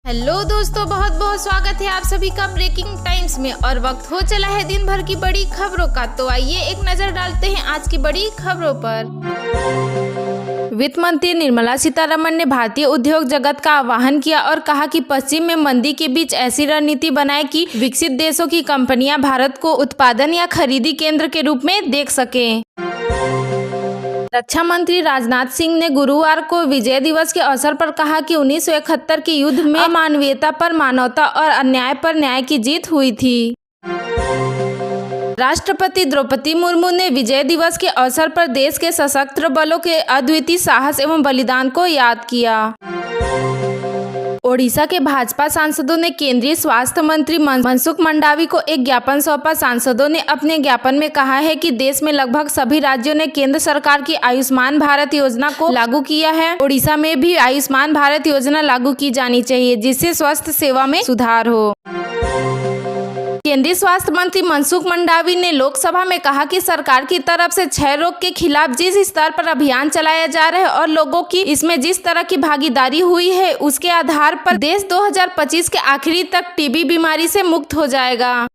Hello दोस्तों, बहुत बहुत स्वागत है आप सभी का ब्रेकिंग टाइम्स में। और वक्त हो चला है दिन भर की बड़ी खबरों का, तो आइए एक नजर डालते हैं आज की बड़ी खबरों पर। वित्त मंत्री निर्मला सीतारमण ने भारतीय उद्योग जगत का आह्वान किया और कहा कि पश्चिम में मंदी के बीच ऐसी रणनीति बनाए कि विकसित देशों की कंपनियां भारत को उत्पादन या खरीदी केंद्र के रूप में देख सकें। रक्षा मंत्री राजनाथ सिंह ने गुरुवार को विजय दिवस के अवसर पर कहा कि 1971 के युद्ध में अमानवीयता पर मानवता और अन्याय पर न्याय की जीत हुई थी। राष्ट्रपति द्रौपदी मुर्मू ने विजय दिवस के अवसर पर देश के सशस्त्र बलों के अद्वितीय साहस एवं बलिदान को याद किया। ओडिशा के भाजपा सांसदों ने केंद्रीय स्वास्थ्य मंत्री मनसुख मंडावी को एक ज्ञापन सौंपा। सांसदों ने अपने ज्ञापन में कहा है कि देश में लगभग सभी राज्यों ने केंद्र सरकार की आयुष्मान भारत योजना को लागू किया है। ओडिशा में भी आयुष्मान भारत योजना लागू की जानी चाहिए, जिससे स्वास्थ्य सेवा में सुधार हो। केंद्रीय स्वास्थ्य मंत्री मनसुख मंडावी ने लोकसभा में कहा कि सरकार की तरफ से क्षय रोग के खिलाफ जिस स्तर पर अभियान चलाया जा रहा है और लोगों की इसमें जिस तरह की भागीदारी हुई है, उसके आधार पर देश 2025 के आखिरी तक टीबी बीमारी से मुक्त हो जाएगा।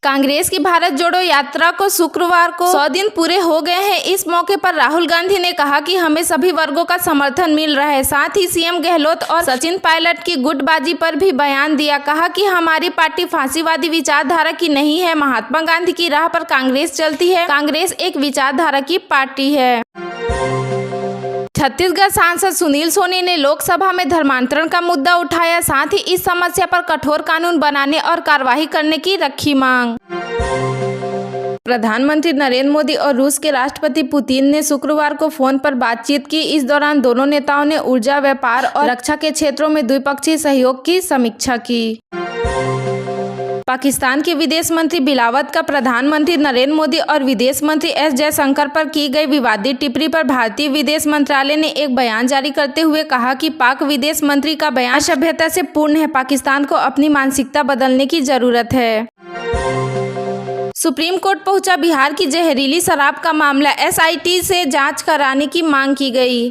कांग्रेस की भारत जोड़ो यात्रा को शुक्रवार को 100 दिन पूरे हो गए हैं। इस मौके पर राहुल गांधी ने कहा कि हमें सभी वर्गों का समर्थन मिल रहा है। साथ ही सीएम गहलोत और सचिन पायलट की गुटबाजी पर भी बयान दिया। कहा कि हमारी पार्टी फांसीवादी विचारधारा की नहीं है, महात्मा गांधी की राह पर कांग्रेस चलती है। कांग्रेस एक विचारधारा की पार्टी है। छत्तीसगढ़ सांसद सुनील सोनी ने लोकसभा में धर्मांतरण का मुद्दा उठाया। साथ ही इस समस्या पर कठोर कानून बनाने और कार्रवाई करने की रखी मांग। प्रधानमंत्री नरेंद्र मोदी और रूस के राष्ट्रपति पुतिन ने शुक्रवार को फोन पर बातचीत की। इस दौरान दोनों नेताओं ने ऊर्जा, व्यापार और रक्षा के क्षेत्रों में द्विपक्षीय सहयोग की समीक्षा की। पाकिस्तान के विदेश मंत्री बिलावत का प्रधानमंत्री नरेंद्र मोदी और विदेश मंत्री एस जयशंकर पर की गई विवादित टिप्पणी पर भारतीय विदेश मंत्रालय ने एक बयान जारी करते हुए कहा कि पाक विदेश मंत्री का बयान असभ्यता से पूर्ण है। पाकिस्तान को अपनी मानसिकता बदलने की जरूरत है। सुप्रीम कोर्ट पहुंचा बिहार की जहरीली शराब का मामला। एसआईटी से जांच कराने की मांग की गई।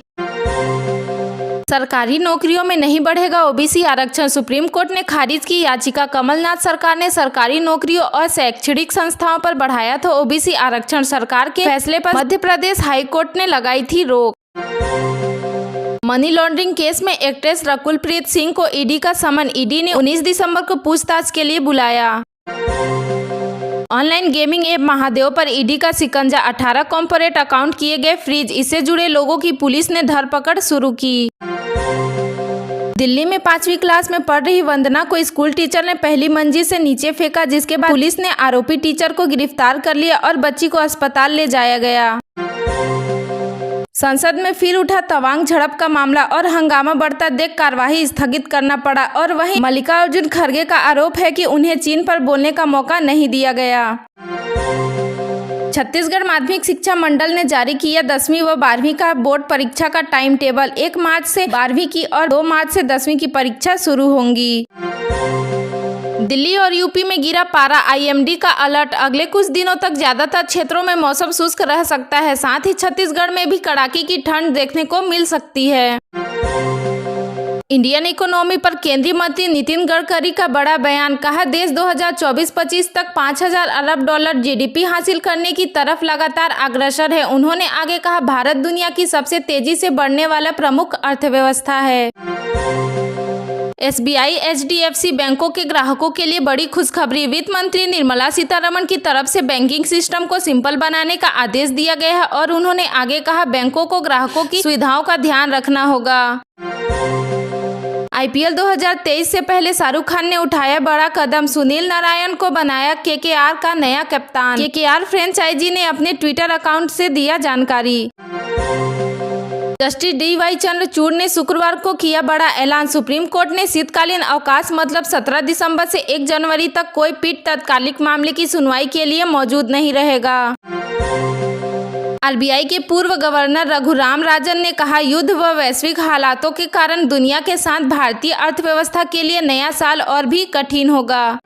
सरकारी नौकरियों में नहीं बढ़ेगा ओबीसी आरक्षण। सुप्रीम कोर्ट ने खारिज की याचिका। कमलनाथ सरकार ने सरकारी नौकरियों और शैक्षणिक संस्थाओं पर बढ़ाया था ओबीसी आरक्षण। सरकार के फैसले पर मध्य प्रदेश हाई कोर्ट ने लगाई थी रोक। मनी लॉन्ड्रिंग केस में एक्ट्रेस रकुलप्रीत सिंह को ईडी का समन। ईडी ने 19 दिसंबर को पूछताछ के लिए बुलाया। ऑनलाइन गेमिंग ऐप महादेव पर ईडी का शिकंजा। 18 कॉर्पोरेट अकाउंट किए गए फ्रीज। इससे जुड़े लोगों की पुलिस ने धरपकड़ शुरू की। दिल्ली में 5वीं क्लास में पढ़ रही वंदना को स्कूल टीचर ने पहली मंजिल से नीचे फेंका, जिसके बाद पुलिस ने आरोपी टीचर को गिरफ्तार कर लिया और बच्ची को अस्पताल ले जाया गया। संसद में फिर उठा तवांग झड़प का मामला और हंगामा बढ़ता देख कार्यवाही स्थगित करना पड़ा। और वहीं मल्लिकार्जुन खड़गे का आरोप है कि उन्हें चीन पर बोलने का मौका नहीं दिया गया। छत्तीसगढ़ माध्यमिक शिक्षा मंडल ने जारी किया 10वीं व 12वीं का बोर्ड परीक्षा का टाइम टेबल। 1 मार्च से 12वीं की और 2 मार्च से 10वीं की परीक्षा शुरू होंगी। दिल्ली और यूपी में गिरा पारा। आईएमडी का अलर्ट। अगले कुछ दिनों तक ज्यादातर क्षेत्रों में मौसम शुष्क रह सकता है। साथ ही छत्तीसगढ़ में भी कड़ाके की ठंड देखने को मिल सकती है। इंडियन इकोनॉमी पर केंद्रीय मंत्री नितिन गडकरी का बड़ा बयान। कहा देश 2024-25 तक 5000 अरब डॉलर जीडीपी हासिल करने की तरफ लगातार अग्रसर है। उन्होंने आगे कहा भारत दुनिया की सबसे तेजी से बढ़ने वाला प्रमुख अर्थव्यवस्था है। एसबीआई एचडीएफसी बैंकों के ग्राहकों के लिए बड़ी खुशखबरी। वित्त मंत्री निर्मला सीतारमण की तरफ से बैंकिंग सिस्टम को सिंपल बनाने का आदेश दिया गया है और उन्होंने आगे कहा बैंकों को ग्राहकों की सुविधाओं का ध्यान रखना होगा। आईपीएल 2023 से पहले शाहरुख खान ने उठाया बड़ा कदम। सुनील नारायण को बनाया केकेआर का नया कप्तान। केकेआर फ्रेंचाइजी ने अपने ट्विटर अकाउंट से दिया जानकारी। Justice D.Y.. चंद्रचूड़ ने शुक्रवार को किया बड़ा ऐलान। सुप्रीम कोर्ट ने शीतकालीन अवकाश मतलब 17 दिसंबर से 1 जनवरी तक कोई पीठ तत्कालिक मामले की सुनवाई के लिए मौजूद नहीं रहेगा। आरबीआई के पूर्व गवर्नर रघुराम राजन ने कहा युद्ध व वैश्विक हालातों के कारण दुनिया के साथ भारतीय अर्थव्यवस्था के लिए नया साल और भी कठिन होगा।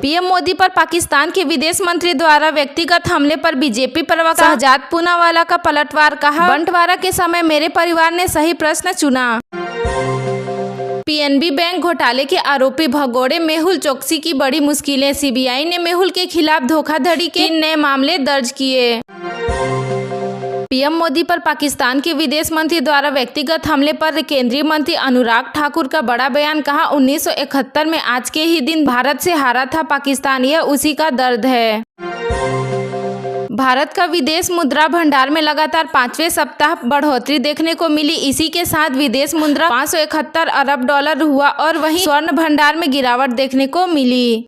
पीएम मोदी पर पाकिस्तान के विदेश मंत्री द्वारा व्यक्तिगत हमले पर बीजेपी प्रवक्ता शहजाद पूनावाला का पलटवार। कहा बंटवारा के समय मेरे परिवार ने सही प्रश्न चुना। पीएनबी बैंक घोटाले के आरोपी भगोड़े मेहुल चोकसी की बड़ी मुश्किलें। सीबीआई ने मेहुल के खिलाफ धोखाधड़ी के 3 नए मामले दर्ज किए। पीएम मोदी पर पाकिस्तान के विदेश मंत्री द्वारा व्यक्तिगत हमले पर केंद्रीय मंत्री अनुराग ठाकुर का बड़ा बयान। कहा, 1971 में आज के ही दिन भारत से हारा था पाकिस्तान, यह उसी का दर्द है। भारत का विदेश मुद्रा भंडार में लगातार 5वें सप्ताह बढ़ोतरी देखने को मिली। इसी के साथ विदेश मुद्रा 571 अरब डॉलर हुआ और वहीं स्वर्ण भंडार में गिरावट देखने को मिली।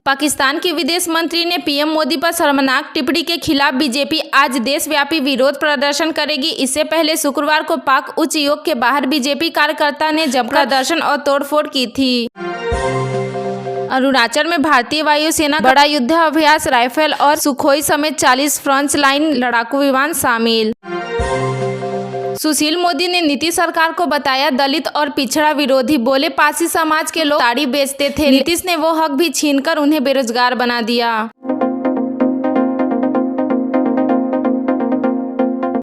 पाकिस्तान के विदेश मंत्री ने पीएम मोदी पर शर्मनाक टिप्पणी के खिलाफ बीजेपी आज देशव्यापी विरोध प्रदर्शन करेगी। इससे पहले शुक्रवार को पाक उच्च योग के बाहर बीजेपी कार्यकर्ता ने जमकर प्रदर्शन और तोड़फोड़ की थी। अरुणाचल में भारतीय वायुसेना बड़ा युद्ध अभ्यास, राइफल और सुखोई समेत 40 फ्रंट लाइन लड़ाकू विमान शामिल। सुशील मोदी ने नीतीश सरकार को बताया दलित और पिछड़ा विरोधी। बोले, पासी समाज के लोग साड़ी बेचते थे, नीतीश ने वो हक भी छीनकर उन्हें बेरोजगार बना दिया।